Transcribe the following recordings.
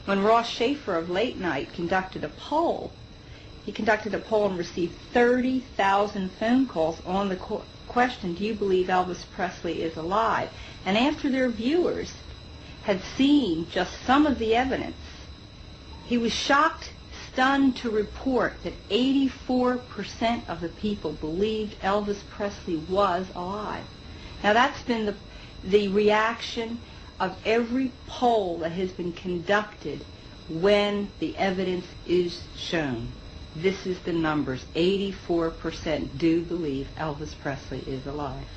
When Ross Schaefer of Late Night conducted a poll, he conducted a poll and received 30,000 phone calls on the question, do you believe Elvis Presley is alive? And after their viewers had seen just some of the evidence, he was shocked, stunned to report that 84% of the people believed Elvis Presley was alive. Now that's been the reaction of every poll that has been conducted when the evidence is shown. This is the numbers. 84% do believe Elvis Presley is alive.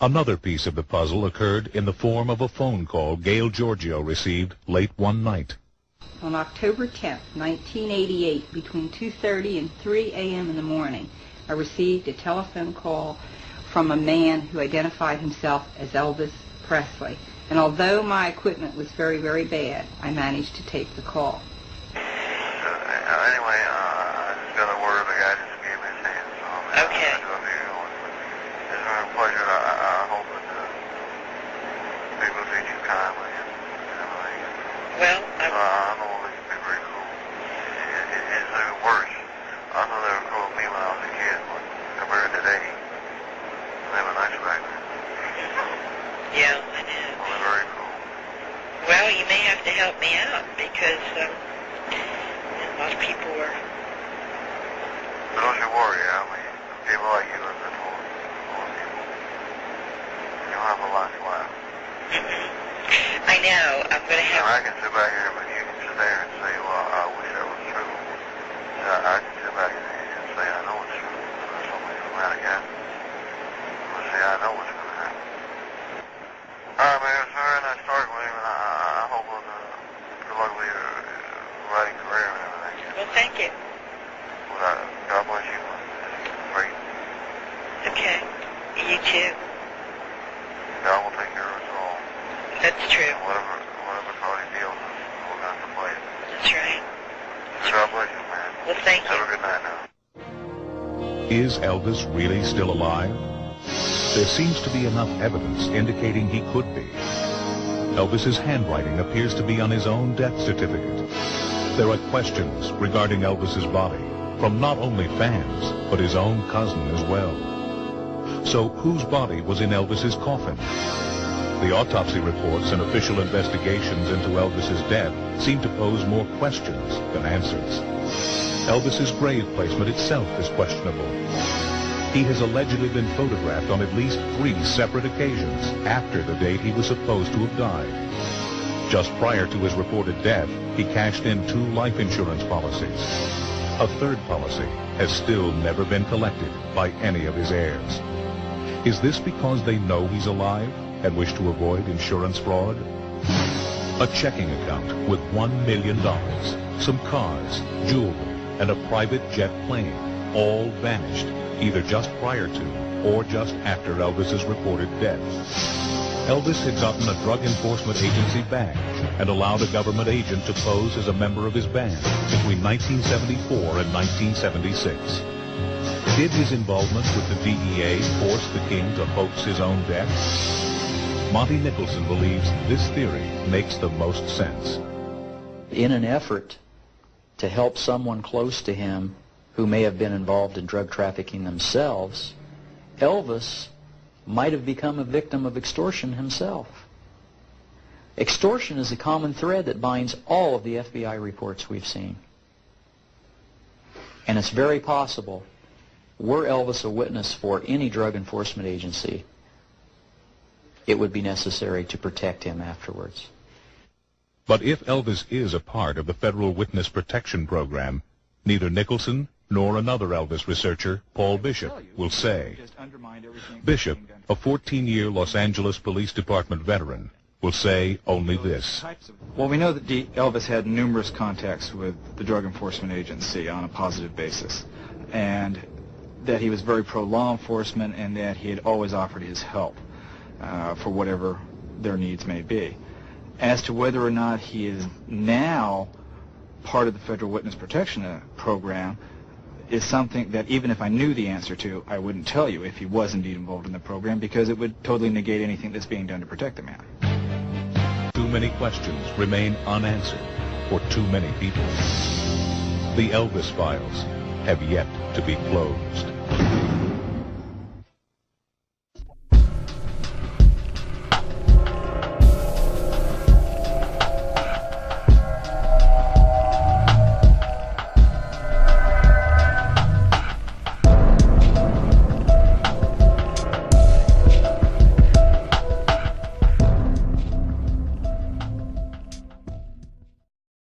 Another piece of the puzzle occurred in the form of a phone call Gail Giorgio received late one night. On October 10th, 1988, between 2:30 and 3 a.m. in the morning, I received a telephone call from a man who identified himself as Elvis Presley. And although my equipment was very, very bad, I managed to take the call. Anyway, I just got a word. The guy just gave me his hand. So okay. It's been a pleasure. I hope that people treat you kindly and everything. Well, I know they can be very cool. It's even worse. I thought they were cool with me when I was a kid, but compared to today, they have a nice record. Yeah, I know. Well, they're very cool. Well, you may have to help me out because a lot of people are... But don't you worry, I mean, people like you are good for people. You'll have a lot to laugh. I know. I'm going to have... I can sit back here, but you can sit there and say, well, I wish that was true. I can sit back and say, I know it's true. There's so many dramatic happen. I say, I know it's going to happen. All right, man, sir, and I start with him, and I hope good luck with your writing career and everything. Well, thank you. Well, God bless you. It's great. Okay. You too. God will take care of us all. That's true. Whatever party deals us, we're going to play it. That's right. God bless you, man. Well, thank you. Have a good night now. Is Elvis really still alive? There seems to be enough evidence indicating he could be. Elvis's handwriting appears to be on his own death certificate. There are questions regarding Elvis's body from not only fans, but his own cousin as well. So whose body was in Elvis's coffin? The autopsy reports and official investigations into Elvis's death seem to pose more questions than answers. Elvis's grave placement itself is questionable. He has allegedly been photographed on at least 3 separate occasions after the date he was supposed to have died. Just prior to his reported death, he cashed in 2 life insurance policies. A third policy has still never been collected by any of his heirs. Is this because they know he's alive and wish to avoid insurance fraud? A checking account with $1 million, some cars, jewelry, and a private jet plane, all vanished, either just prior to or just after Elvis's reported death. Elvis had gotten a Drug Enforcement Agency badge and allowed a government agent to pose as a member of his band between 1974 and 1976. Did his involvement with the DEA force the king to hoax his own death? Monty Nicholson believes this theory makes the most sense. In an effort to help someone close to him who may have been involved in drug trafficking themselves, Elvis might have become a victim of extortion himself. Extortion is a common thread that binds all of the FBI reports we've seen. And it's very possible, were Elvis a witness for any drug enforcement agency, it would be necessary to protect him afterwards. But if Elvis is a part of the Federal Witness Protection Program, neither Nicholson nor another Elvis researcher, Paul Bishop, will say. Bishop, a 14-year Los Angeles Police Department veteran, will say only this. Well, we know that Elvis had numerous contacts with the Drug Enforcement Agency on a positive basis, and that he was very pro-law enforcement, and that he had always offered his help for whatever their needs may be. As to whether or not he is now part of the Federal Witness Protection Program is something that even if I knew the answer to, I wouldn't tell you if he was indeed involved in the program, because it would totally negate anything that's being done to protect the man. Too many questions remain unanswered. for too many people. The Elvis files have yet to be closed.